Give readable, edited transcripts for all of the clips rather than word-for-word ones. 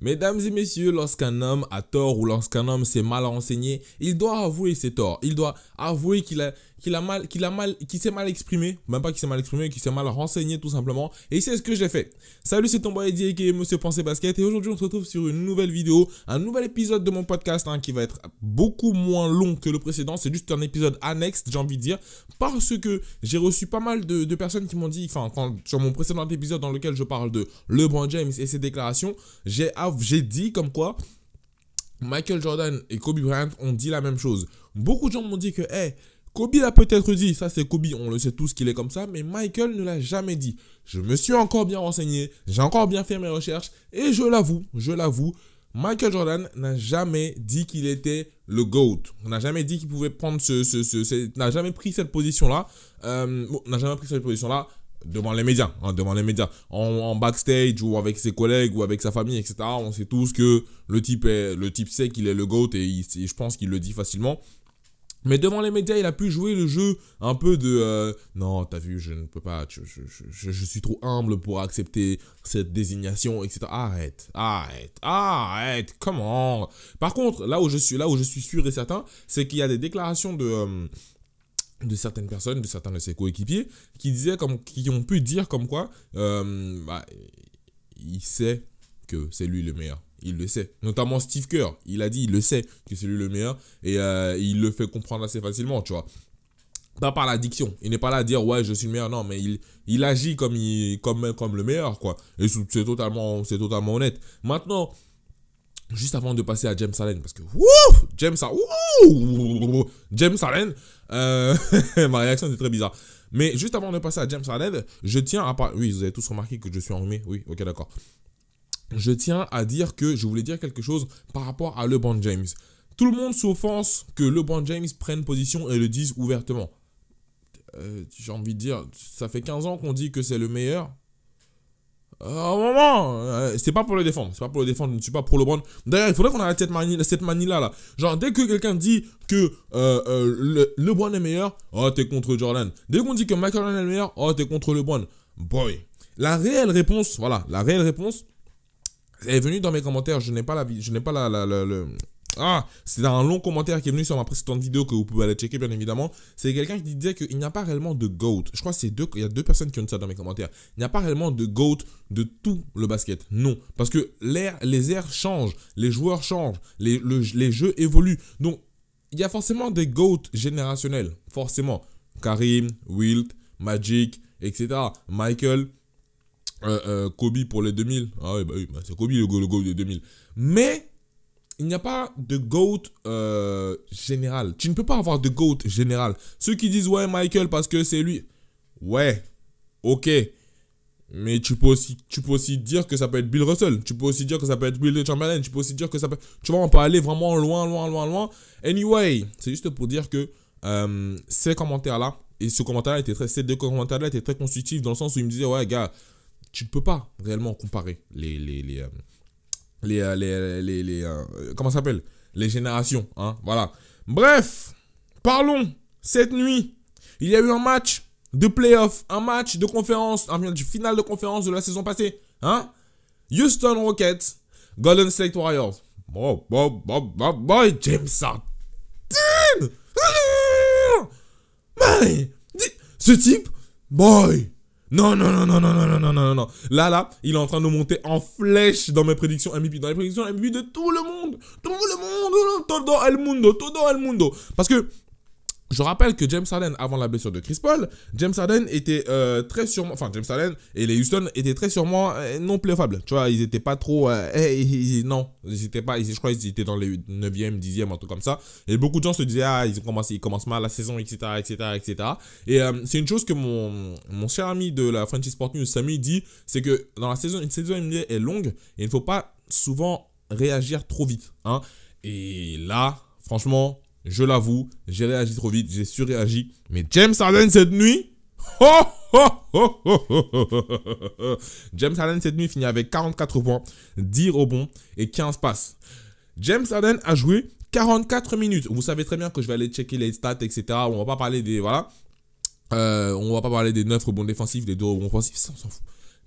Mesdames et messieurs, lorsqu'un homme a tort ou lorsqu'un homme s'est mal renseigné, il doit avouer ses torts. Il doit avouer qu'il s'est mal exprimé. Même pas qu'il s'est mal exprimé, qu'il s'est mal renseigné tout simplement. Et c'est ce que j'ai fait. Salut, c'est ton boy Eddie aka Monsieur Pensée Basket. Et aujourd'hui, on se retrouve sur une nouvelle vidéo, un nouvel épisode de mon podcast qui va être beaucoup moins long que le précédent. C'est juste un épisode annexe, j'ai envie de dire. Parce que j'ai reçu pas mal de personnes qui m'ont dit, sur mon précédent épisode dans lequel je parle de LeBron James et ses déclarations, j'ai dit comme quoi Michael Jordan et Kobe Bryant ont dit la même chose. Beaucoup de gens m'ont dit que Kobe l'a peut-être dit, ça c'est Kobe, on le sait tous qu'il est comme ça, mais Michael ne l'a jamais dit. Je me suis encore bien renseigné, j'ai encore bien fait mes recherches, et je l'avoue, Michael Jordan n'a jamais dit qu'il était le GOAT. On n'a jamais dit qu'il pouvait prendre n'a jamais pris cette position-là. Devant les médias, en backstage ou avec ses collègues ou avec sa famille, etc. On sait tous que le type sait qu'il est le GOAT et je pense qu'il le dit facilement. Mais devant les médias, il a pu jouer le jeu un peu de non, t'as vu, je ne peux pas, je suis trop humble pour accepter cette désignation, etc. Arrête, comment? Par contre, là où je suis sûr et certain, c'est qu'il y a des déclarations de certaines personnes, de certains de ses coéquipiers, qui ont pu dire comme quoi il sait que c'est lui le meilleur. Il le sait. Notamment Steve Kerr. Il a dit, il le sait que c'est lui le meilleur. Et il le fait comprendre assez facilement, tu vois. Pas par l'addiction. Il n'est pas là à dire, ouais, je suis le meilleur. Non, mais il agit comme le meilleur, quoi. Et c'est totalement honnête. Maintenant, juste avant de passer à James Harden, parce que James Harden, ma réaction était très bizarre. Mais juste avant de passer à James Harden, je tiens à parler. Oui, vous avez tous remarqué que je suis enrhumé. Oui, ok, d'accord. Je tiens à dire que je voulais dire quelque chose par rapport à LeBron James. Tout le monde s'offense que LeBron James prenne position et le dise ouvertement. J'ai envie de dire, ça fait 15 ans qu'on dit que c'est le meilleur. À un moment, c'est pas pour le défendre, je ne suis pas pro LeBron. D'ailleurs, il faudrait qu'on arrête cette manie-là. Là. Genre, dès que quelqu'un dit que LeBron est meilleur, oh, t'es contre Jordan. Dès qu'on dit que Michael Jordan est le meilleur, oh, t'es contre LeBron. Boy. La réelle réponse est venue dans mes commentaires. C'est un long commentaire qui est venu sur ma précédente vidéo que vous pouvez aller checker bien évidemment. C'est quelqu'un qui disait qu'il n'y a pas réellement de GOAT. Je crois qu'il y a deux personnes qui ont dit ça dans mes commentaires. Il n'y a pas réellement de GOAT de tout le basket. Non. Parce que les ères changent, les joueurs changent, les jeux évoluent. Donc, il y a forcément des GOAT générationnels. Forcément. Karim, Wilt, Magic, etc. Michael, Kobe pour les 2000. Ah oui, c'est Kobe le GOAT des 2000. Mais il n'y a pas de GOAT général. Tu ne peux pas avoir de GOAT général. Ceux qui disent ouais Michael parce que c'est lui. Ouais, ok. Mais tu peux aussi dire que ça peut être Bill Russell. Tu peux aussi dire que ça peut être Will Chamberlain. Tu peux aussi dire que ça peut... Tu vois, on peut aller vraiment loin. Anyway, c'est juste pour dire que ces commentaires-là, et ces deux commentaires-là étaient très constructifs dans le sens où ils me disaient ouais gars, tu ne peux pas réellement comparer comment ça s'appelle, les générations, hein, voilà. Bref, parlons. Cette nuit, il y a eu un match de playoff, un match de conférence, un finale de conférence de la saison passée, hein. Houston Rockets, Golden State Warriors. Boy, James Harden. Ce type, boy. Non. Là, il est en train de monter en flèche dans mes prédictions MVP. Dans les prédictions MVP de tout le monde. Todo el mundo. Parce que, je rappelle que James Harden, avant la blessure de Chris Paul, James Harden était très sûrement... Enfin, James Harden et les Houston étaient très sûrement non playoffables. Tu vois, ils étaient pas trop... non, ils étaient pas... Je crois qu'ils étaient dans les 9e, 10e, un truc comme ça. Et beaucoup de gens se disaient, ils commencent mal la saison, etc. Et c'est une chose que mon cher ami de la Frenchy Sport News, Samy, dit, c'est que dans la saison, une saison NBA est longue et il ne faut pas souvent réagir trop vite. Hein. Et là, franchement... Je l'avoue, j'ai réagi trop vite, j'ai surréagi. Mais James Harden cette nuit... James Harden cette nuit finit avec 44 points, 10 rebonds et 15 passes. James Harden a joué 44 minutes. Vous savez très bien que je vais aller checker les stats, etc. On va pas parler des... Voilà. On va pas parler des 9 rebonds défensifs, des 2 rebonds offensifs. Ça, on s'en fout.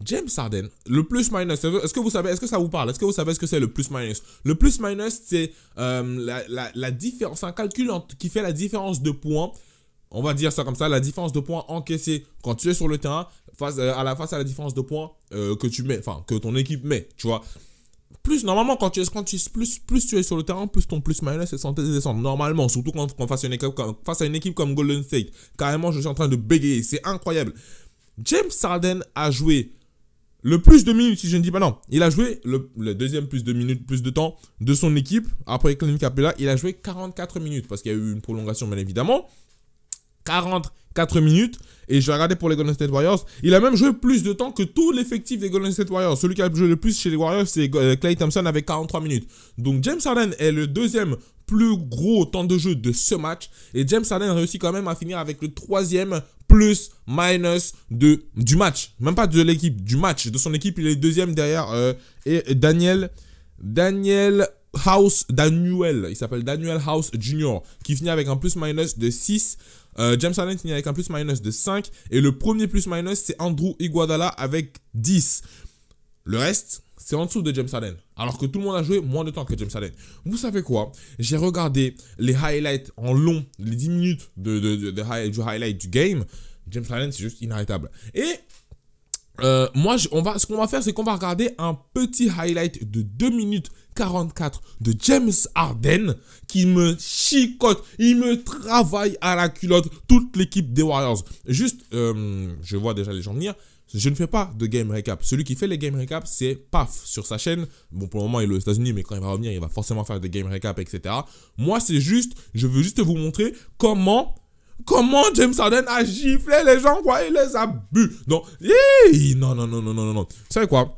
James Harden, le plus-minus, est-ce que vous savez, est-ce que ça vous parle? Est-ce que vous savez ce que c'est le plus-minus? Le plus-minus, c'est la différence, c'est un calcul qui fait la différence de points. On va dire ça comme ça, la différence de points encaissée quand tu es sur le terrain face à la différence de points que tu mets, enfin que ton équipe met, tu vois. Plus normalement plus tu es sur le terrain, plus ton plus-minus est censé descendre. Normalement, surtout quand face à une équipe comme Golden State. Carrément, je suis en train de bégayer, c'est incroyable. James Harden a joué le plus de minutes, si je ne dis pas non. Il a joué le deuxième plus de minutes, plus de temps de son équipe. Après Clint Capela, il a joué 44 minutes parce qu'il y a eu une prolongation, bien évidemment. 44 minutes. Et je vais regarder pour les Golden State Warriors. Il a même joué plus de temps que tout l'effectif des Golden State Warriors. Celui qui a joué le plus chez les Warriors, c'est Klay Thompson avec 43 minutes. Donc James Harden est le deuxième plus gros temps de jeu de ce match. Et James Harden réussit quand même à finir avec le troisième plus-minus du match. Même pas de l'équipe, du match. De son équipe, il est deuxième derrière et Daniel House, il s'appelle Daniel House Jr. qui finit avec un plus-minus de 6. James Harden finit avec un plus-minus de 5. Et le premier plus-minus, c'est Andrew Iguodala avec 10. Le reste, c'est en dessous de James Harden. Alors que tout le monde a joué moins de temps que James Harden. Vous savez quoi? J'ai regardé les highlights en long, les 10 minutes du highlight du game. James Harden, c'est juste inarrêtable. Et ce qu'on va faire, c'est qu'on va regarder un petit highlight de 2 minutes 44 de James Harden qui me chicote, il me travaille à la culotte, toute l'équipe des Warriors. Juste, je vois déjà les gens venir, je ne fais pas de game recap. Celui qui fait les game recap, c'est PAF sur sa chaîne. Bon, pour le moment, il est aux États-Unis, mais quand il va revenir, il va forcément faire des game recap, etc. Moi, c'est juste, je veux juste vous montrer comment James Harden a giflé les gens, quoi, il les a bu. Donc, non. Vous savez quoi?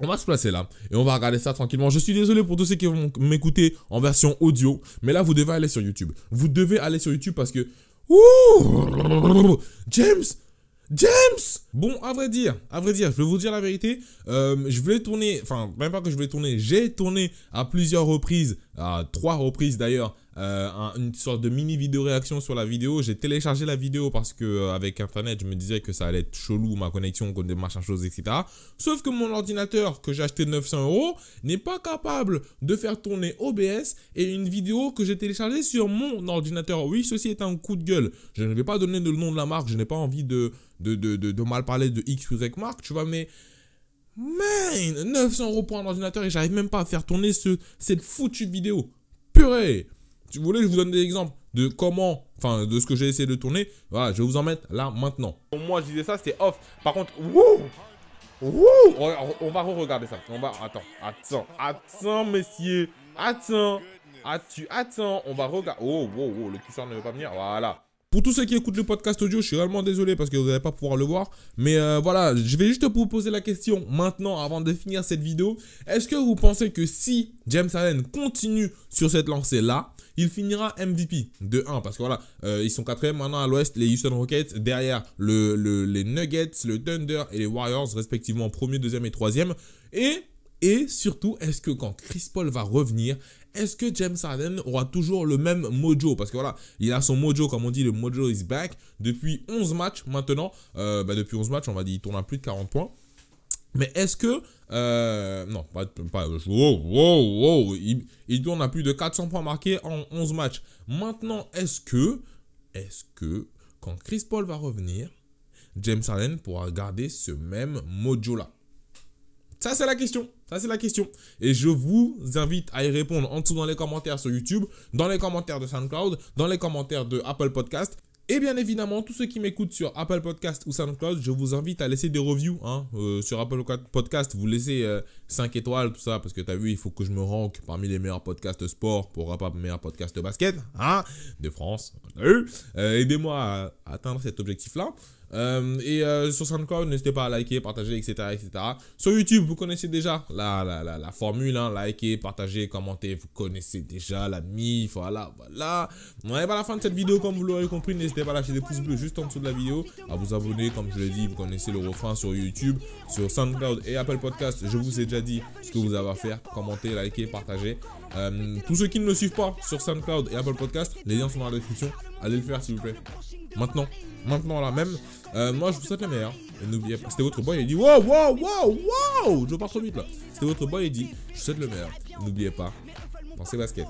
On va se placer là et on va regarder ça tranquillement. Je suis désolé pour tous ceux qui vont m'écouter en version audio, mais là, vous devez aller sur YouTube. Vous devez aller sur YouTube parce que... James! Bon, à vrai dire, je vais vous dire la vérité. Je voulais tourner, enfin, même pas que je voulais tourner, j'ai tourné à plusieurs reprises, à 3 reprises d'ailleurs, une sorte de mini vidéo réaction sur la vidéo. J'ai téléchargé la vidéo parce que avec internet, je me disais que ça allait être chelou, ma connexion, des machin choses, etc. Sauf que mon ordinateur que j'ai acheté 900 € n'est pas capable de faire tourner OBS et une vidéo que j'ai téléchargée sur mon ordinateur. Oui, ceci est un coup de gueule. Je ne vais pas donner le nom de la marque, je n'ai pas envie de mal parler de X ou Y marque, tu vois, mais... Man, 900 € pour un ordinateur et j'arrive même pas à faire tourner cette foutue vidéo. Purée! Si vous voulez, je vous donne des exemples de comment, enfin, de ce que j'ai essayé de tourner. Voilà, je vais vous en mettre là, maintenant. Pour moi, je disais ça, c'était off. Par contre, on va re-regarder ça. Attends, messieurs. Attends, on va regarder. Le curseur ne veut pas venir, voilà. Pour tous ceux qui écoutent le podcast audio, je suis réellement désolé parce que vous n'allez pas pouvoir le voir. Mais voilà, je vais juste vous poser la question maintenant avant de finir cette vidéo. Est-ce que vous pensez que si James Harden continue sur cette lancée-là, il finira MVP de 1? Parce que voilà, ils sont 4e maintenant à l'ouest, les Houston Rockets. Derrière, les Nuggets, le Thunder et les Warriors, respectivement 1er, 2e et 3e. Et surtout, est-ce que quand Chris Paul va revenir, est-ce que James Harden aura toujours le même mojo? Parce que voilà, il a son mojo, comme on dit, le mojo is back. Depuis 11 matchs maintenant. Depuis 11 matchs, on va dire, il tourne à plus de 40 points. Mais est-ce que... non, pas il tourne à plus de 400 points marqués en 11 matchs. Maintenant, est-ce que, quand Chris Paul va revenir, James Harden pourra garder ce même mojo-là? Ça, c'est la question. Et je vous invite à y répondre en dessous dans les commentaires sur YouTube, dans les commentaires de SoundCloud, dans les commentaires de Apple Podcast. Et bien évidemment, tous ceux qui m'écoutent sur Apple Podcast ou SoundCloud, je vous invite à laisser des reviews. Sur Apple Podcast, vous laissez 5 étoiles, tout ça, parce que tu as vu, il faut que je me rank parmi les meilleurs podcasts sport, pour pas meilleur podcast de basket de France. Aidez-moi à atteindre cet objectif-là. Sur SoundCloud, n'hésitez pas à liker, partager, etc. Sur YouTube, vous connaissez déjà la formule, liker, partager, commenter, vous connaissez déjà la mif, voilà. On arrive à la fin de cette vidéo, comme vous l'aurez compris, n'hésitez pas à lâcher des pouces bleus juste en dessous de la vidéo, à vous abonner, comme je l'ai dit, vous connaissez le refrain sur YouTube, sur SoundCloud et Apple Podcast, je vous ai déjà dit ce que vous avez à faire, commenter, liker, partager. Tous ceux qui ne me suivent pas sur SoundCloud et Apple Podcast, les liens sont dans la description. Allez le faire s'il vous plaît. Maintenant. Maintenant là même. Moi je vous souhaite le meilleur. Et n'oubliez pas. C'était votre boy, il dit wow, wow, wow, wow. Je pars trop vite là. C'était votre boy, il dit je vous souhaite le meilleur. N'oubliez pas. Pensez basket.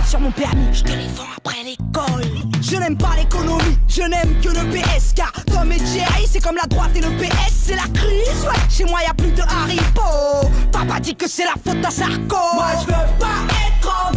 Sur mon permis, je te les vends après l'école. Je n'aime pas l'économie, je n'aime que le PS. Car Tom et Jerry, c'est comme la droite et le PS, c'est la crise. Ouais, chez moi y a plus de Haribo. Papa dit que c'est la faute à Sarko. Moi je veux pas être en